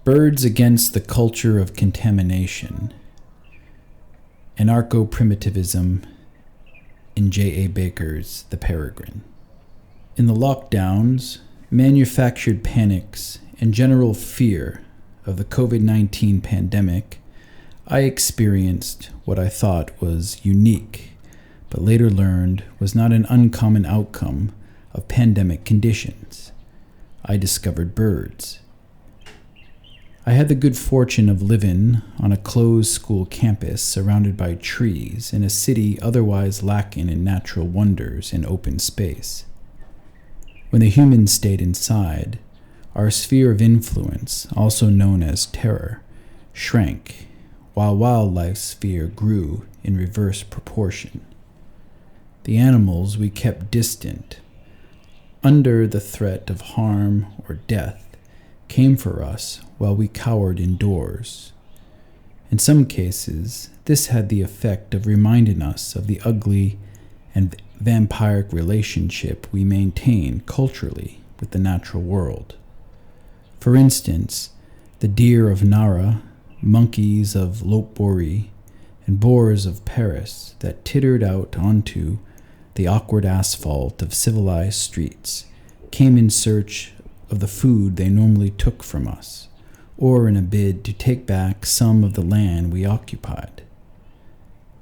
Birds Against the Culture of Contamination, Anarcho-Primitivism in J.A. Baker's The Peregrine. In the lockdowns, manufactured panics, and general fear of the COVID-19 pandemic, I experienced what I thought was unique, but later learned was not an uncommon outcome of pandemic conditions. I discovered birds. I had the good fortune of living on a closed school campus surrounded by trees in a city otherwise lacking in natural wonders and open space. When the humans stayed inside, our sphere of influence, also known as terror, shrank, while wildlife's sphere grew in reverse proportion. The animals we kept distant, under the threat of harm or death, came for us while we cowered indoors. In some cases, this had the effect of reminding us of the ugly and vampiric relationship we maintain culturally with the natural world. For instance, the deer of Nara, monkeys of Lopburi, and boars of Paris that tittered out onto the awkward asphalt of civilized streets came in search of the food they normally took from us, or in a bid to take back some of the land we occupied.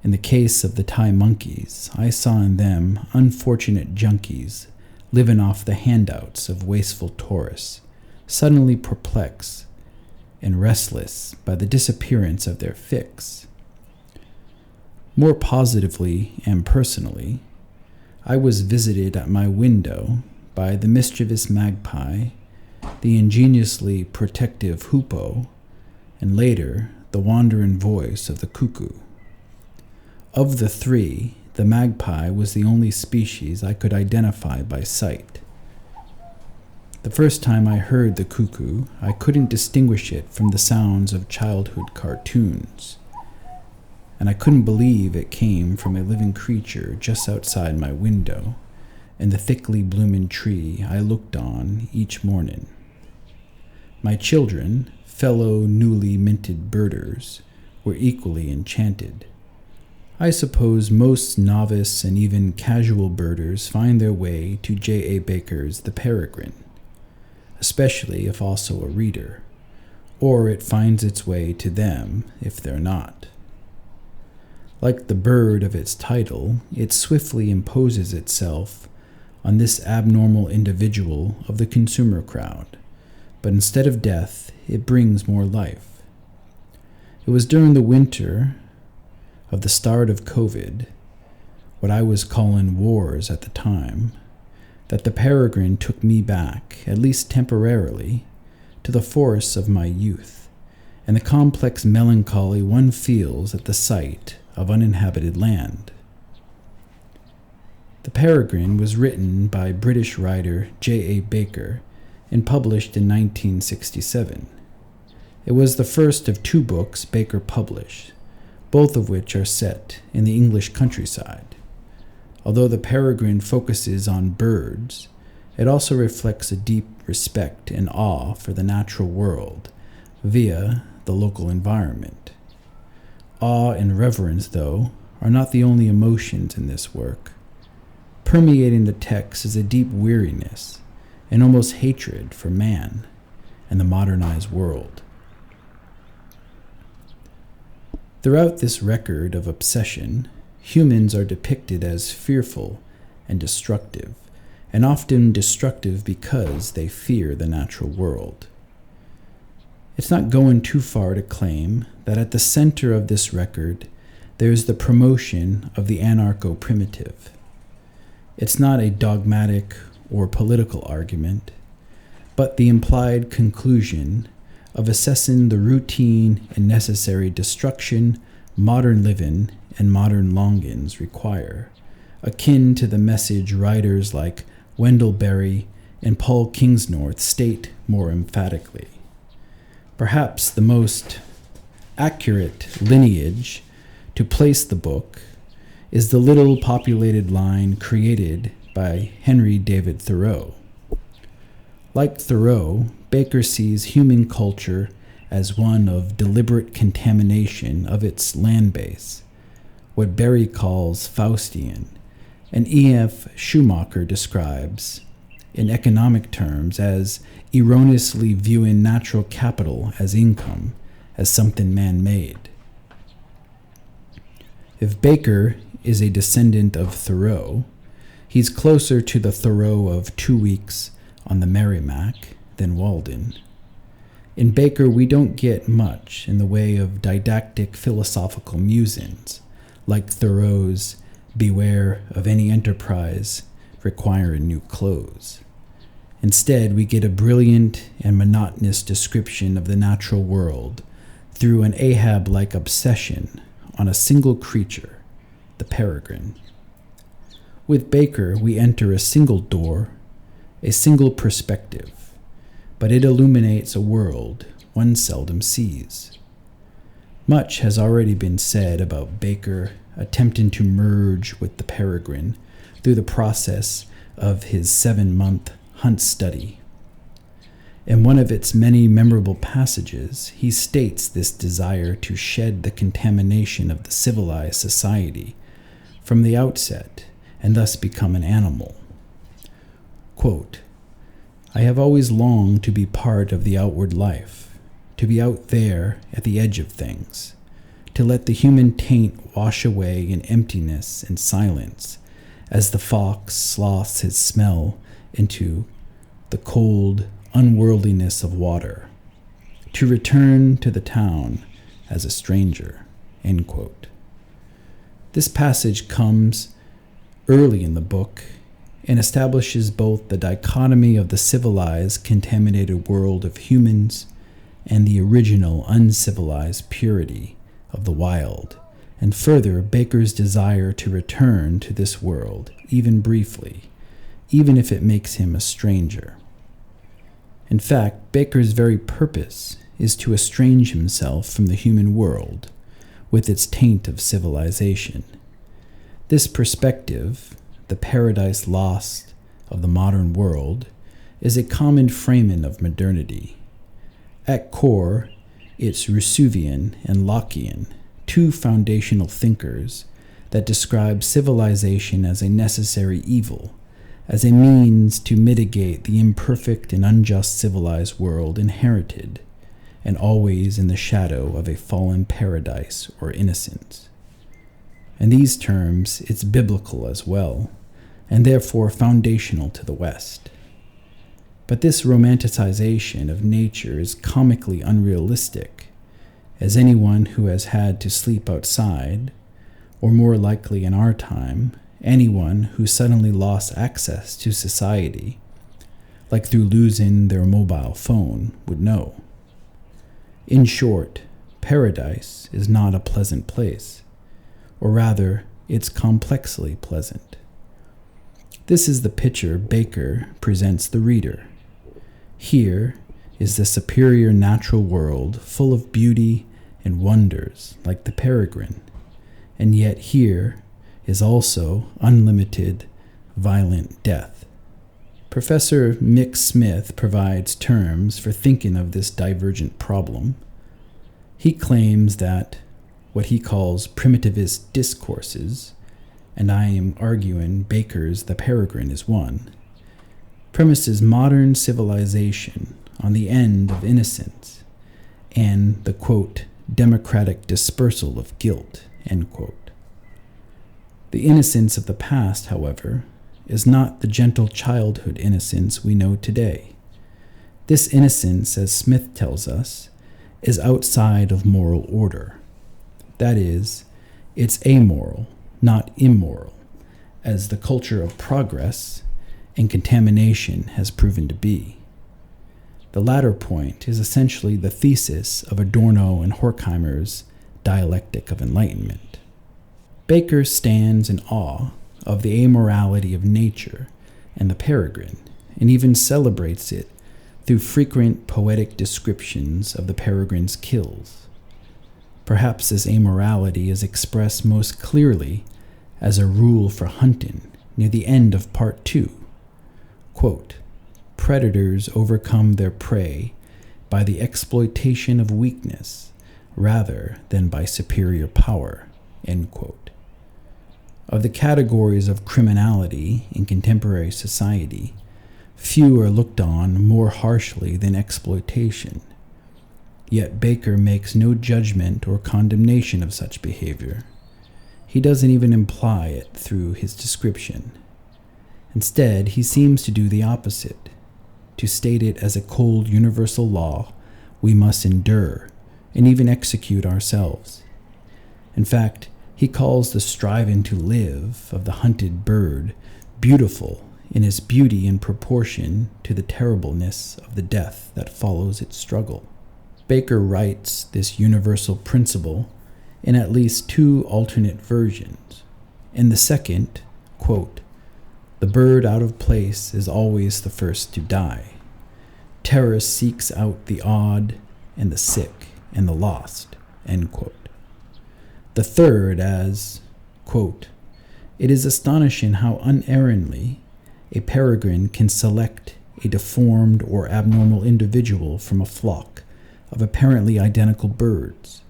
In the case of the Thai monkeys, I saw in them unfortunate junkies living off the handouts of wasteful tourists, suddenly perplexed and restless by the disappearance of their fix. More positively and personally, I was visited at my window by the mischievous magpie, the ingeniously protective hoopoe, and later the wandering voice of the cuckoo. Of the three, the magpie was the only species I could identify by sight. The first time I heard the cuckoo, I couldn't distinguish it from the sounds of childhood cartoons, and I couldn't believe it came from a living creature just outside my window in the thickly blooming tree I looked on each morning. My children, fellow newly minted birders, were equally enchanted. I suppose most novice and even casual birders find their way to J.A. Baker's The Peregrine, especially if also a reader, or it finds its way to them if they're not. Like the bird of its title, it swiftly imposes itself on this abnormal individual of the consumer crowd, but instead of death, it brings more life. It was during the winter of the start of COVID, what I was calling wars at the time, that the Peregrine took me back, at least temporarily, to the forests of my youth, and the complex melancholy one feels at the sight of uninhabited land. The Peregrine was written by British writer J.A. Baker and published in 1967. It was the first of two books Baker published, both of which are set in the English countryside. Although the Peregrine focuses on birds, it also reflects a deep respect and awe for the natural world via the local environment. Awe and reverence, though, are not the only emotions in this work. Permeating the text is a deep weariness and almost hatred for man and the modernized world. Throughout this record of obsession, humans are depicted as fearful and destructive, and often destructive because they fear the natural world. It's not going too far to claim that at the center of this record there is the promotion of the anarcho-primitive. It's not a dogmatic or political argument, but the implied conclusion of assessing the routine and necessary destruction modern living and modern longings require, akin to the message writers like Wendell Berry and Paul Kingsnorth state more emphatically. Perhaps the most accurate lineage to place the book is the little populated line created by Henry David Thoreau. Like Thoreau, Baker sees human culture as one of deliberate contamination of its land base, what Berry calls Faustian, and E.F. Schumacher describes, in economic terms, as erroneously viewing natural capital as income, as something man-made. If Baker is a descendant of Thoreau, he's closer to the Thoreau of 2 Weeks on the Merrimack than Walden. In Baker, we don't get much in the way of didactic philosophical musings, like Thoreau's "Beware of any enterprise requiring new clothes." Instead, we get a brilliant and monotonous description of the natural world through an Ahab-like obsession on a single creature, the peregrine. With Baker, we enter a single door, a single perspective, but it illuminates a world one seldom sees. Much has already been said about Baker attempting to merge with the peregrine through the process of his 7-month hunt study. In one of its many memorable passages, he states this desire to shed the contamination of the civilized society from the outset and thus become an animal. Quote, "I have always longed to be part of the outward life, to be out there at the edge of things, to let the human taint wash away in emptiness and silence as the fox sloughs his smell into the cold unworldliness of water, to return to the town as a stranger." End quote. This passage comes early in the book and establishes both the dichotomy of the civilized, contaminated world of humans and the original uncivilized purity of the wild, and further Baker's desire to return to this world, even briefly, even if it makes him a stranger. In fact, Baker's very purpose is to estrange himself from the human world, with its taint of civilization. This perspective, the paradise lost of the modern world, is a common framing of modernity. At core, it's Rousseauian and Lockean, two foundational thinkers that describe civilization as a necessary evil, as a means to mitigate the imperfect and unjust civilized world inherited, and always in the shadow of a fallen paradise or innocence. In these terms, it's biblical as well, and therefore foundational to the West. But this romanticization of nature is comically unrealistic, as anyone who has had to sleep outside, or more likely in our time, anyone who suddenly lost access to society, like through losing their mobile phone, would know. In short, paradise is not a pleasant place, or rather, it's complexly pleasant. This is the picture Baker presents the reader. Here is the superior natural world full of beauty and wonders like the peregrine, and yet here is also unlimited, violent death. Professor Mick Smith provides terms for thinking of this divergent problem. He claims that what he calls primitivist discourses, and I am arguing Baker's The Peregrine is one, premises modern civilization on the end of innocence and the, quote, democratic dispersal of guilt, end quote. The innocence of the past, however, is not the gentle childhood innocence we know today. This innocence, as Smith tells us, is outside of moral order. That is, it's amoral, not immoral, as the culture of progress and contamination has proven to be. The latter point is essentially the thesis of Adorno and Horkheimer's dialectic of enlightenment. Baker stands in awe of the amorality of nature and the peregrine, and even celebrates it through frequent poetic descriptions of the peregrine's kills. Perhaps this amorality is expressed most clearly as a rule for hunting near the end of Part 2. Quote, predators overcome their prey by the exploitation of weakness rather than by superior power, end quote. Of the categories of criminality in contemporary society, few are looked on more harshly than exploitation. Yet Baker makes no judgment or condemnation of such behavior. He doesn't even imply it through his description. Instead, he seems to do the opposite, to state it as a cold universal law we must endure and even execute ourselves. In fact, he calls the striving to live of the hunted bird beautiful in its beauty in proportion to the terribleness of the death that follows its struggle. Baker writes this universal principle in at least two alternate versions. In the second, quote, "The bird out of place is always the first to die. Terror seeks out the odd and the sick and the lost," end quote. The third as, quote, "It is astonishing how unerringly a peregrine can select a deformed or abnormal individual from a flock of apparently identical birds.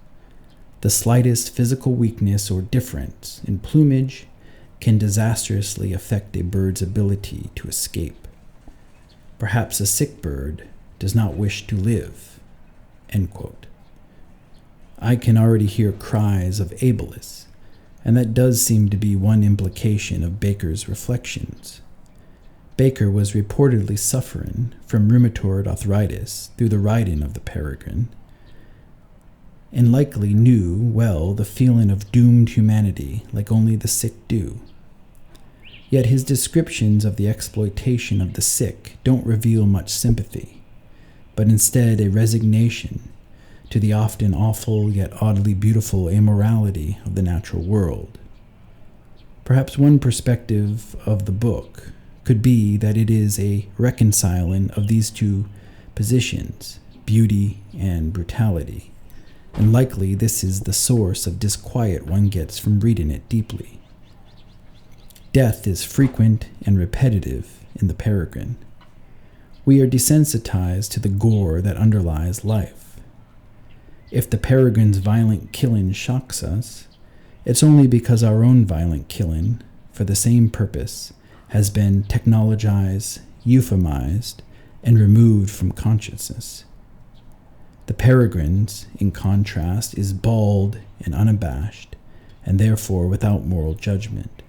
The slightest physical weakness or difference in plumage can disastrously affect a bird's ability to escape. Perhaps a sick bird does not wish to live," end quote. I can already hear cries of ableist, and that does seem to be one implication of Baker's reflections. Baker was reportedly suffering from rheumatoid arthritis through the riding of the Peregrine, and likely knew well the feeling of doomed humanity like only the sick do. Yet his descriptions of the exploitation of the sick don't reveal much sympathy, but instead a resignation to the often awful yet oddly beautiful amorality of the natural world. Perhaps one perspective of the book could be that it is a reconciling of these two positions, beauty and brutality, and likely this is the source of disquiet one gets from reading it deeply. Death is frequent and repetitive in the Peregrine. We are desensitized to the gore that underlies life. If the Peregrine's violent killing shocks us, it's only because our own violent killing, for the same purpose, has been technologized, euphemized, and removed from consciousness. The Peregrine's, in contrast, is bald and unabashed, and therefore without moral judgment.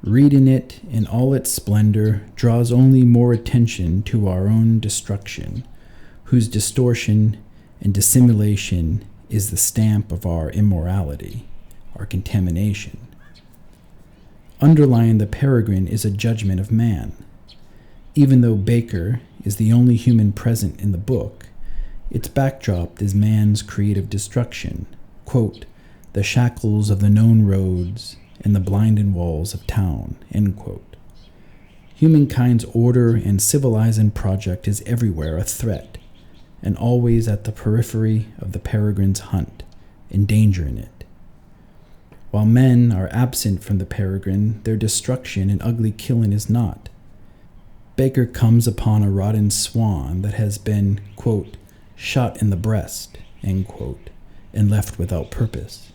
Reading it in all its splendor draws only more attention to our own destruction, whose distortion and dissimulation is the stamp of our immorality, our contamination. Underlying the Peregrine is a judgment of man. Even though Baker is the only human present in the book, its backdrop is man's creative destruction, quote, "the shackles of the known roads and the blinding walls of town," end quote. Humankind's order and civilizing project is everywhere a threat, and always at the periphery of the Peregrine's hunt, endangering it. While men are absent from the Peregrine, their destruction and ugly killing is not. Baker comes upon a rotten swan that has been, quote, "shot in the breast," end quote, and left without purpose.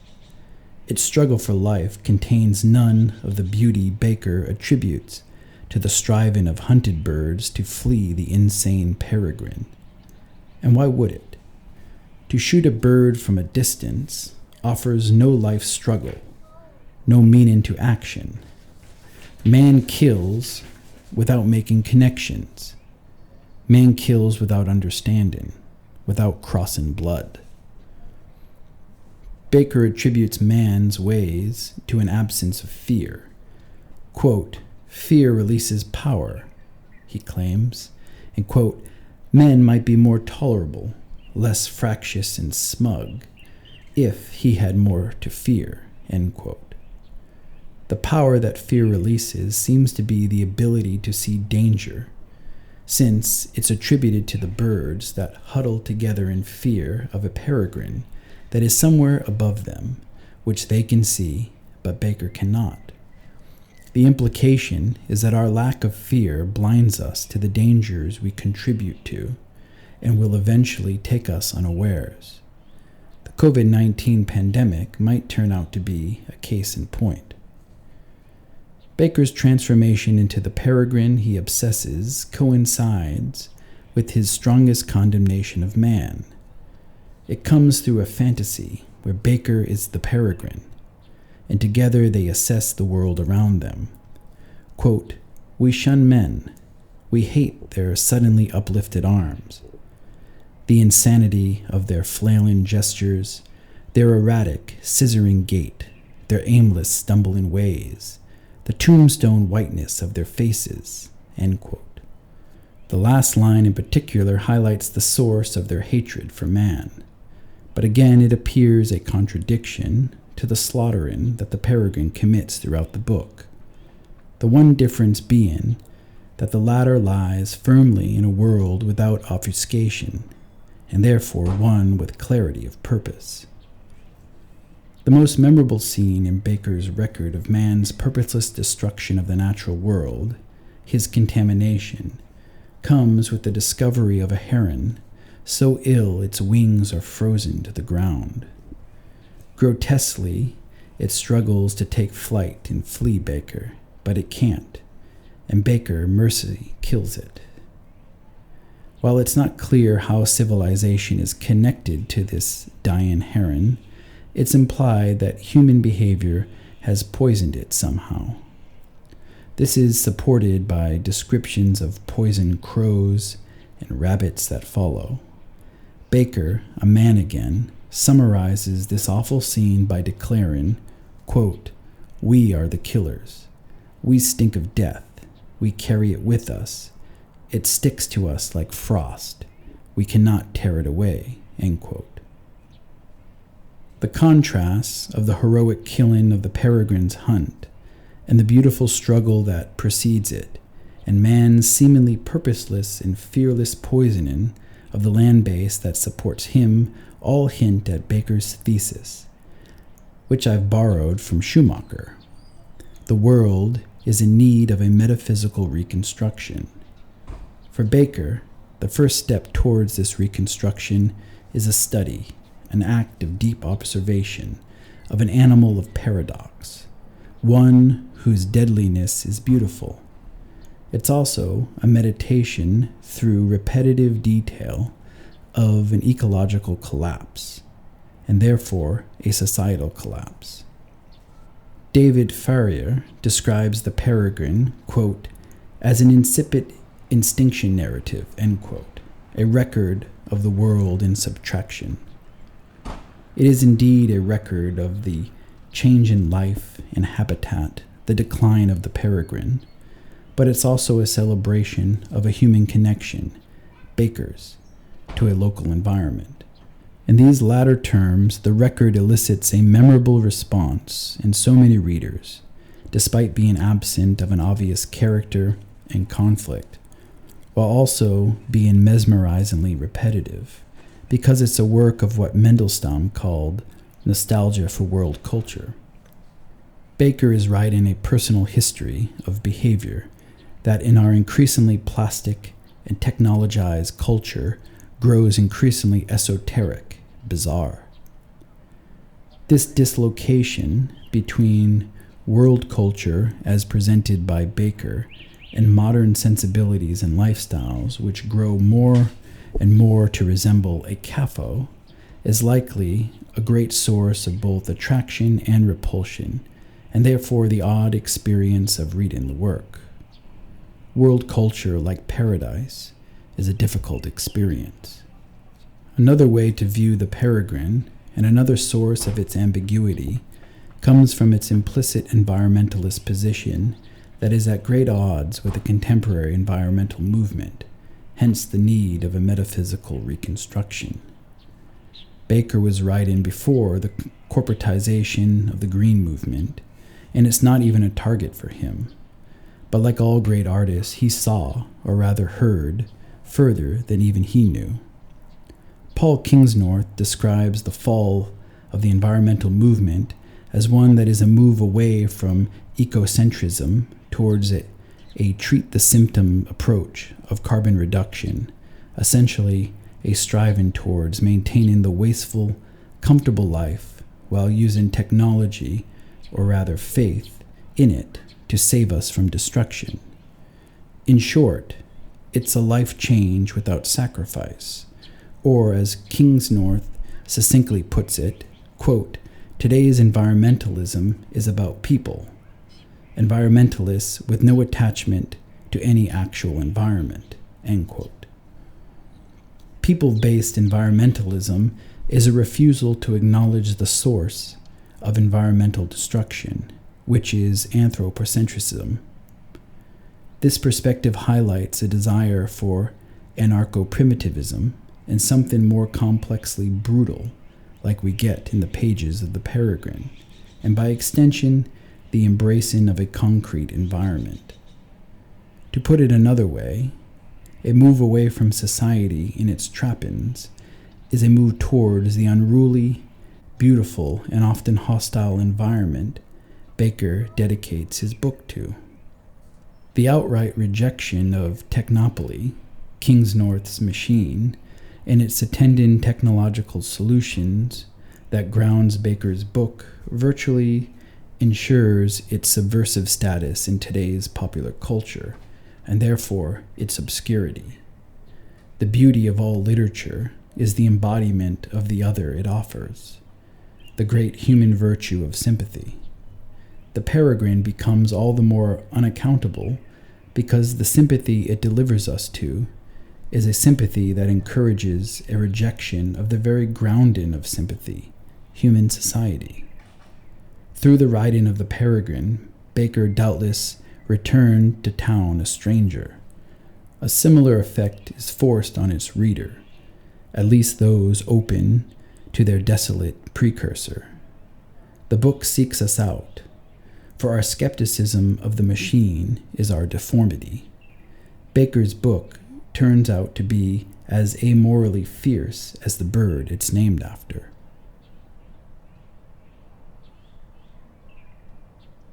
Its struggle for life contains none of the beauty Baker attributes to the striving of hunted birds to flee the insane Peregrine. And why would it? To shoot a bird from a distance offers no life struggle, no meaning to action. Man kills without making connections. Man kills without understanding, without crossing blood. Baker attributes man's ways to an absence of fear. Quote, "Fear releases power," he claims, and quote, "men might be more tolerable, less fractious and smug, if he had more to fear," end quote. The power that fear releases seems to be the ability to see danger, since it's attributed to the birds that huddle together in fear of a peregrine that is somewhere above them, which they can see, but Baker cannot. The implication is that our lack of fear blinds us to the dangers we contribute to, and will eventually take us unawares. The COVID-19 pandemic might turn out to be a case in point. Baker's transformation into the Peregrine he obsesses coincides with his strongest condemnation of man. It comes through a fantasy where Baker is the Peregrine, and together they assess the world around them. Quote, "We shun men. We hate their suddenly uplifted arms, the insanity of their flailing gestures, their erratic, scissoring gait, their aimless, stumbling ways, the tombstone whiteness of their faces." End quote. The last line in particular highlights the source of their hatred for man, but again it appears a contradiction to the slaughtering that the Peregrine commits throughout the book. The one difference being that the latter lies firmly in a world without obfuscation, and therefore one with clarity of purpose. The most memorable scene in Baker's record of man's purposeless destruction of the natural world, his contamination, comes with the discovery of a heron so ill its wings are frozen to the ground. Grotesquely, it struggles to take flight and flee Baker, but it can't, and Baker mercilessly kills it. While it's not clear how civilization is connected to this dying heron, it's implied that human behavior has poisoned it somehow. This is supported by descriptions of poisoned crows and rabbits that follow. Baker, a man again, summarizes this awful scene by declaring, quote, "We are the killers. We stink of death. We carry it with us. It sticks to us like frost. We cannot tear it away." End quote. The contrasts of the heroic killing of the Peregrine's hunt and the beautiful struggle that precedes it, and man's seemingly purposeless and fearless poisoning of the land base that supports him, all hint at Baker's thesis, which I've borrowed from Schumacher. The world is in need of a metaphysical reconstruction. For Baker, the first step towards this reconstruction is a study, an act of deep observation of an animal of paradox, one whose deadliness is beautiful. It's also a meditation through repetitive detail of an ecological collapse, and therefore a societal collapse. David Farrier describes the Peregrine, quote, as an insipid instinction narrative, end quote, a record of the world in subtraction. It is indeed a record of the change in life and habitat, the decline of the Peregrine, but it's also a celebration of a human connection, Baker's, to a local environment. In these latter terms, the record elicits a memorable response in so many readers, despite being absent of an obvious character and conflict, while also being mesmerizingly repetitive, because it's a work of what Mandelstam called nostalgia for world culture. Baker is writing a personal history of behavior that in our increasingly plastic and technologized culture grows increasingly esoteric, bizarre. This dislocation between world culture as presented by Baker and modern sensibilities and lifestyles which grow more and more to resemble a CAFO is likely a great source of both attraction and repulsion, and therefore the odd experience of reading the work. World culture, like paradise, is a difficult experience. Another way to view the Peregrine, and another source of its ambiguity, comes from its implicit environmentalist position that is at great odds with the contemporary environmental movement, hence the need of a metaphysical reconstruction. Baker was writing before the corporatization of the Green Movement, and it's not even a target for him. But like all great artists, he saw, or rather heard, further than even he knew. Paul Kingsnorth describes the fall of the environmental movement as one that is a move away from ecocentrism towards a treat-the-symptom approach of carbon reduction, essentially a striving towards maintaining the wasteful, comfortable life while using technology, or rather faith, in it to save us from destruction. In short, it's a life change without sacrifice, or as Kingsnorth succinctly puts it, quote, "Today's environmentalism is about people. Environmentalists with no attachment to any actual environment," end quote. People-based environmentalism is a refusal to acknowledge the source of environmental destruction, which is anthropocentrism. This perspective highlights a desire for anarcho-primitivism and something more complexly brutal, like we get in the pages of the Peregrine, and by extension, the embracing of a concrete environment. To put it another way, a move away from society in its trappings is a move towards the unruly, beautiful, and often hostile environment Baker dedicates his book to. The outright rejection of technopoly, Kingsnorth's machine, and its attendant technological solutions that grounds Baker's book virtually ensures its subversive status in today's popular culture, and therefore its obscurity. The beauty of all literature is the embodiment of the other it offers, the great human virtue of sympathy. The Peregrine becomes all the more unaccountable because the sympathy it delivers us to is a sympathy that encourages a rejection of the very grounding of sympathy, human society. Through the writing of the Peregrine, Baker doubtless returned to town a stranger. A similar effect is forced on its reader, at least those open to their desolate precursor. The book seeks us out, for our skepticism of the machine is our deformity. Baker's book turns out to be as amorally fierce as the bird it's named after.